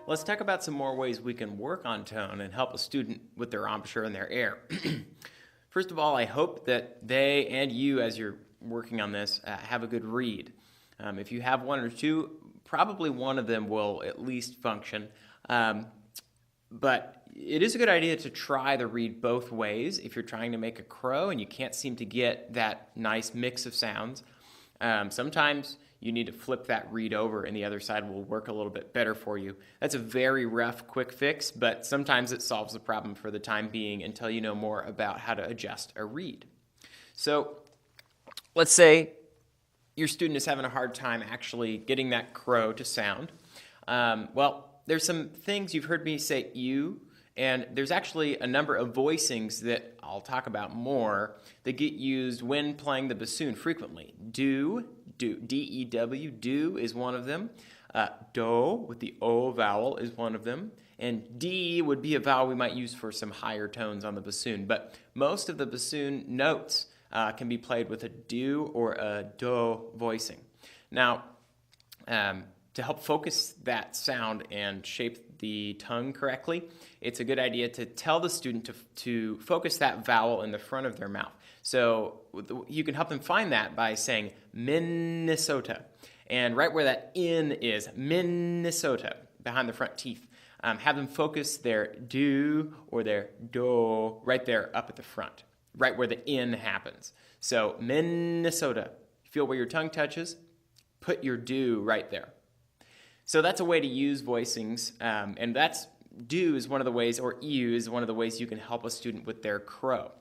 Let's talk about some more ways we can work on tone and help a student with their embouchure and their air. First of all, I hope that they and you, as you're working on this, have a good read. If you have one or two, probably one of them will at least function. But it is a good idea to try the read both ways if you're trying to make a crow and you can't seem to get that nice mix of sounds. Sometimes you need to flip that read over and the other side will work a little bit better for you. That's a very rough, quick fix, but sometimes it solves the problem for the time being until you know more about how to adjust a read. So let's say your student is having a hard time actually getting that crow to sound. Well, there's some things you've heard me say you, and there's actually a number of voicings that I'll talk about more that get used when playing the bassoon frequently. Do, D-E-W, do is one of them. Do with the O vowel is one of them. And D would be a vowel we might use for some higher tones on the bassoon. But most of the bassoon notes can be played with a do or a do voicing. Now, to help focus that sound and shape the tongue correctly, it's a good idea to tell the student to focus that vowel in the front of their mouth. So you can help them find that by saying Minnesota. And right where that in is, Minnesota, behind the front teeth. Have them focus their do or their do right there up at the front, right where the in happens. So Minnesota. Feel where your tongue touches, put your do right there. So that's a way to use voicings, and that's do is one of the ways, or ew is one of the ways you can help a student with their crow.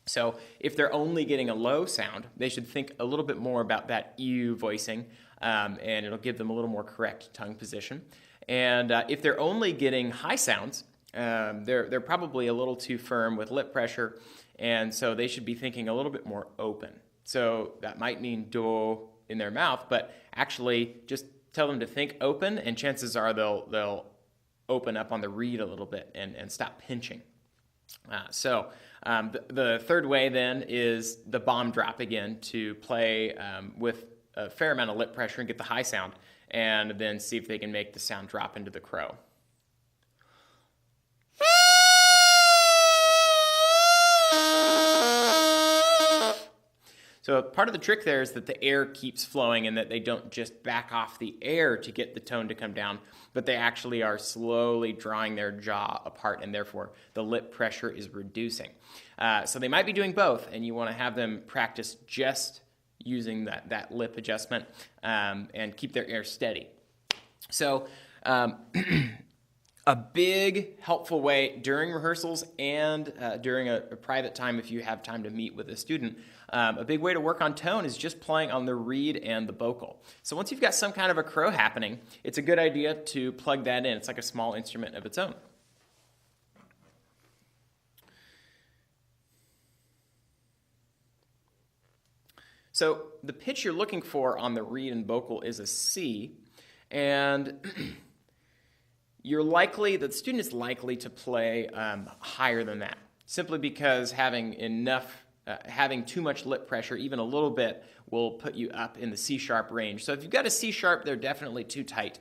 So if they're only getting a low sound, they should think a little bit more about that ew voicing, and it'll give them a little more correct tongue position. And if they're only getting high sounds, they're probably a little too firm with lip pressure, and so they should be thinking a little bit more open. So that might mean do in their mouth, but actually just tell them to think open, and chances are they'll open up on the reed a little bit and stop pinching. The third way then is the bomb drop again, to play with a fair amount of lip pressure and get the high sound, and then see if they can make the sound drop into the crow. So part of the trick there is that the air keeps flowing and that they don't just back off the air to get the tone to come down, but they actually are slowly drawing their jaw apart, and therefore the lip pressure is reducing. So they might be doing both, and you want to have them practice just using that lip adjustment and keep their air steady. So a big helpful way during rehearsals and during a private time, if you have time to meet with a student, a big way to work on tone is just playing on the reed and the vocal. So once you've got some kind of a crow happening, it's a good idea to plug that in. It's like a small instrument of its own. So the pitch you're looking for on the reed and vocal is a C, and the student is likely to play higher than that, simply because having too much lip pressure, even a little bit, will put you up in the C-sharp range. So if you've got a C-sharp, they're definitely too tight.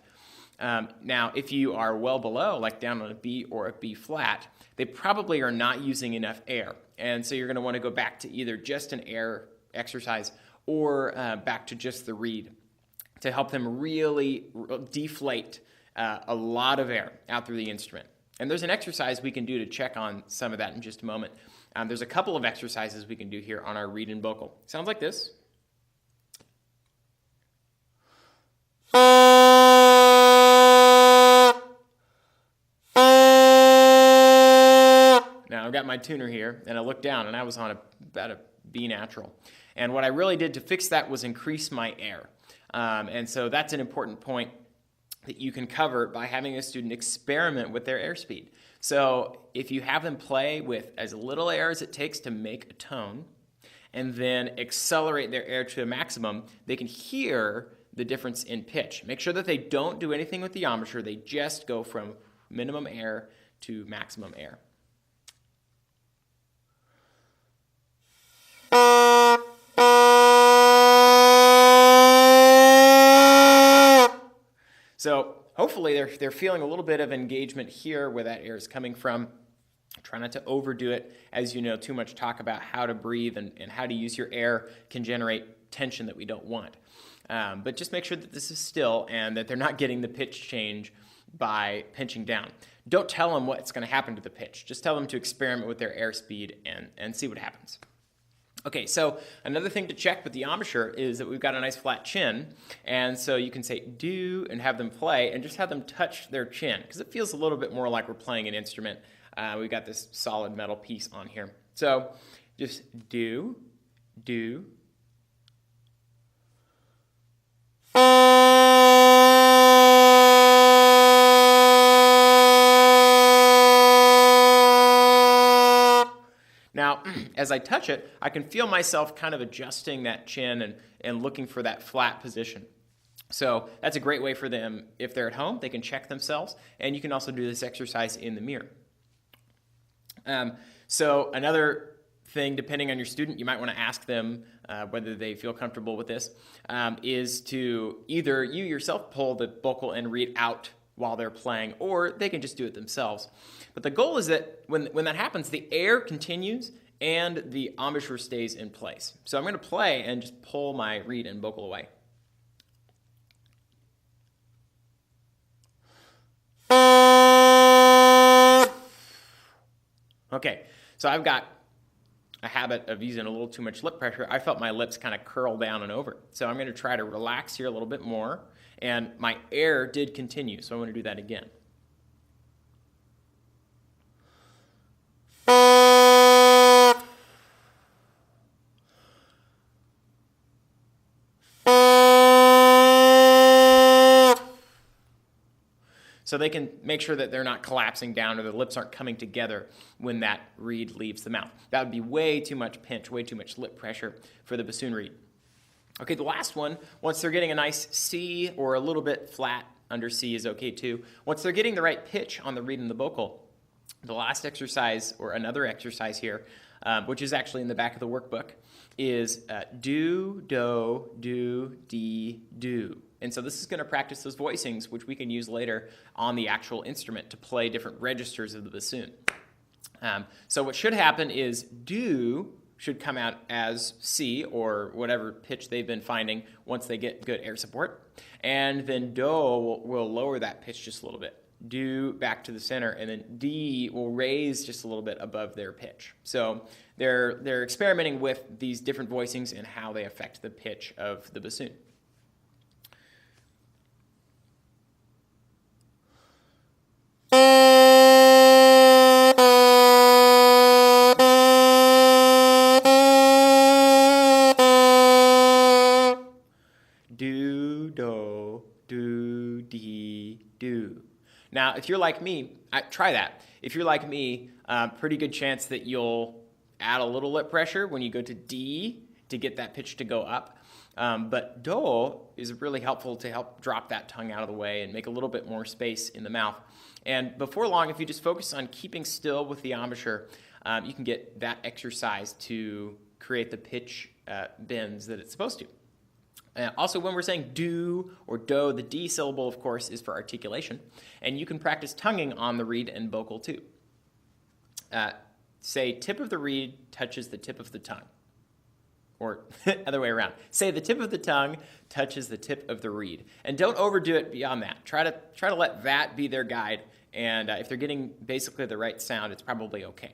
Now, if you are well below, like down on a B or a B flat, they probably are not using enough air. And so you're going to want to go back to either just an air exercise or back to just the reed to help them really deflate a lot of air out through the instrument. And there's an exercise we can do to check on some of that in just a moment. There's a couple of exercises we can do here on our reed and vocal. Sounds like this. Now I've got my tuner here, and I looked down, and I was on about a B natural. And what I really did to fix that was increase my air. And so that's an important point that you can cover by having a student experiment with their airspeed. So if you have them play with as little air as it takes to make a tone, and then accelerate their air to a maximum, they can hear the difference in pitch. Make sure that they don't do anything with the embouchure. They just go from minimum air to maximum air. So hopefully they're feeling a little bit of engagement here where that air is coming from. Try not to overdo it. As you know, too much talk about how to breathe and how to use your air can generate tension that we don't want. But just make sure that this is still and that they're not getting the pitch change by pinching down. Don't tell them what's going to happen to the pitch. Just tell them to experiment with their airspeed and see what happens. Okay, so another thing to check with the embouchure is that we've got a nice flat chin, and so you can say do and have them play and just have them touch their chin because it feels a little bit more like we're playing an instrument. We've got this solid metal piece on here. So just do. Now, as I touch it, I can feel myself kind of adjusting that chin and looking for that flat position. So that's a great way for them. If they're at home, they can check themselves, and you can also do this exercise in the mirror. So another thing, depending on your student, you might want to ask them whether they feel comfortable with this, is to either you yourself pull the vocal and reed out while they're playing, or they can just do it themselves. But the goal is that when that happens, the air continues and the embouchure stays in place. So I'm going to play and just pull my reed and vocal away. Okay, so I've got a habit of using a little too much lip pressure. I felt my lips kind of curl down and over. So I'm going to try to relax here a little bit more. And my air did continue, so I'm going to do that again. So they can make sure that they're not collapsing down or the lips aren't coming together when that reed leaves the mouth. That would be way too much pinch, way too much lip pressure for the bassoon reed. Okay, the last one, once they're getting a nice C or a little bit flat under C is okay too. Once they're getting the right pitch on the reed and the vocal, the last exercise or another exercise here, which is actually in the back of the workbook, is do, do, do, dee, do. And so this is going to practice those voicings, which we can use later on the actual instrument to play different registers of the bassoon. So what should happen is do should come out as C or whatever pitch they've been finding once they get good air support. And then do will lower that pitch just a little bit. Do back to the center, and then D will raise just a little bit above their pitch. So they're experimenting with these different voicings and how they affect the pitch of the bassoon. Do, do, do, dee, do. Now, if you're like me, try that. If you're like me, pretty good chance that you'll add a little lip pressure when you go to D to get that pitch to go up. But do is really helpful to help drop that tongue out of the way and make a little bit more space in the mouth. And before long, if you just focus on keeping still with the embouchure, you can get that exercise to create the pitch bends that it's supposed to. Also, when we're saying do or do, the D syllable, of course, is for articulation. And you can practice tonguing on the reed and vocal, too. Say, tip of the reed touches the tip of the tongue. Or other way around. Say, the tip of the tongue touches the tip of the reed. And don't overdo it beyond that. Try to let that be their guide. And if they're getting basically the right sound, it's probably okay.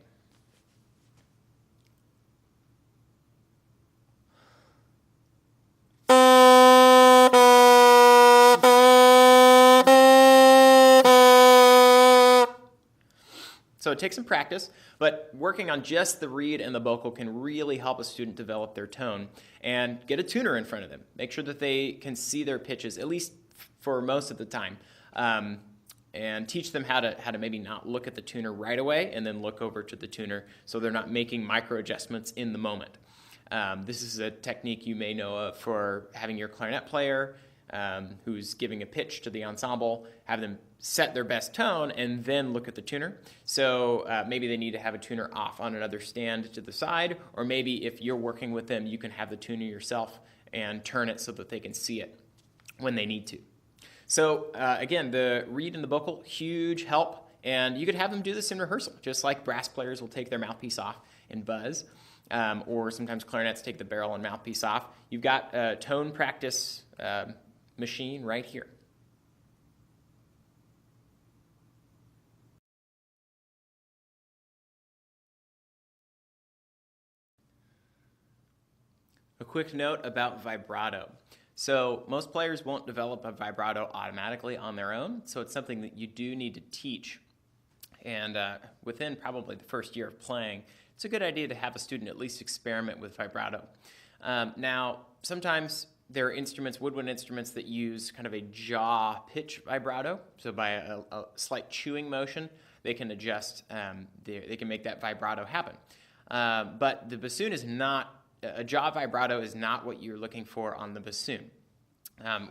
So it takes some practice, but working on just the reed and the vocal can really help a student develop their tone. And get a tuner in front of them. Make sure that they can see their pitches, at least for most of the time. And teach them how to maybe not look at the tuner right away and then look over to the tuner so they're not making micro adjustments in the moment. This is a technique you may know of for having your clarinet player who's giving a pitch to the ensemble, have them set their best tone and then look at the tuner. So maybe they need to have a tuner off on another stand to the side, or maybe if you're working with them, you can have the tuner yourself and turn it so that they can see it when they need to. So again, the reed and the vocal, huge help. And you could have them do this in rehearsal, just like brass players will take their mouthpiece off and buzz, or sometimes clarinets take the barrel and mouthpiece off. You've got a tone practice machine right here. A quick note about vibrato. So most players won't develop a vibrato automatically on their own, so it's something that you do need to teach. And within probably the first year of playing, it's a good idea to have a student at least experiment with vibrato. Now, sometimes there are instruments, woodwind instruments, that use kind of a jaw pitch vibrato. So by a slight chewing motion, they can adjust, they can make that vibrato happen. But the bassoon is not, a jaw vibrato is not what you're looking for on the bassoon.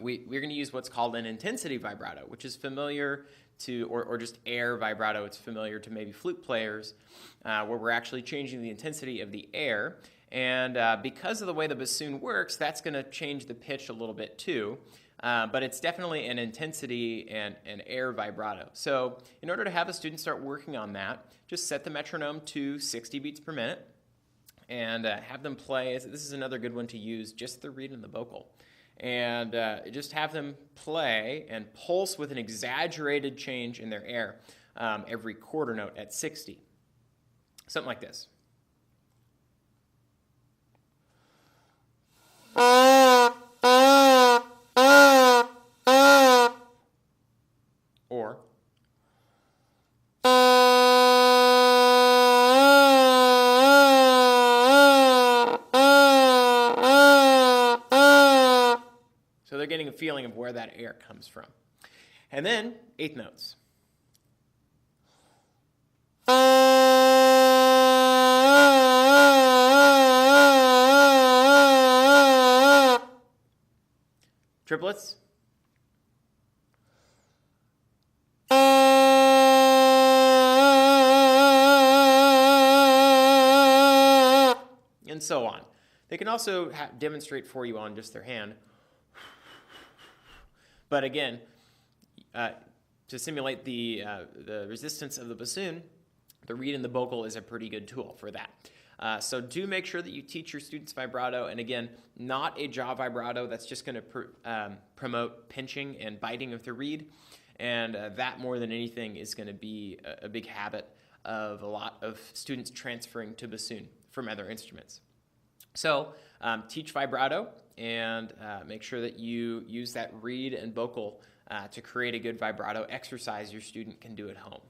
We're going to use what's called an intensity vibrato, which is familiar to, or just air vibrato. It's familiar to maybe flute players, where we're actually changing the intensity of the air. And because of the way the bassoon works, that's going to change the pitch a little bit too. But it's definitely an intensity and an air vibrato. So in order to have a student start working on that, just set the metronome to 60 beats per minute and have them play. This is another good one to use, just the reed and the vocal. And just have them play and pulse with an exaggerated change in their air every quarter note at 60. Something like this. Or so they're getting a feeling of where that air comes from. And then eighth notes. Triplets. And so on. They can also demonstrate for you on just their hand. But again, to simulate the resistance of the bassoon, the reed and the vocal is a pretty good tool for that. So do make sure that you teach your students vibrato, and again, not a jaw vibrato that's just going to promote pinching and biting of the reed, and that more than anything is going to be a big habit of a lot of students transferring to bassoon from other instruments. So teach vibrato and make sure that you use that reed and vocal to create a good vibrato exercise your student can do at home.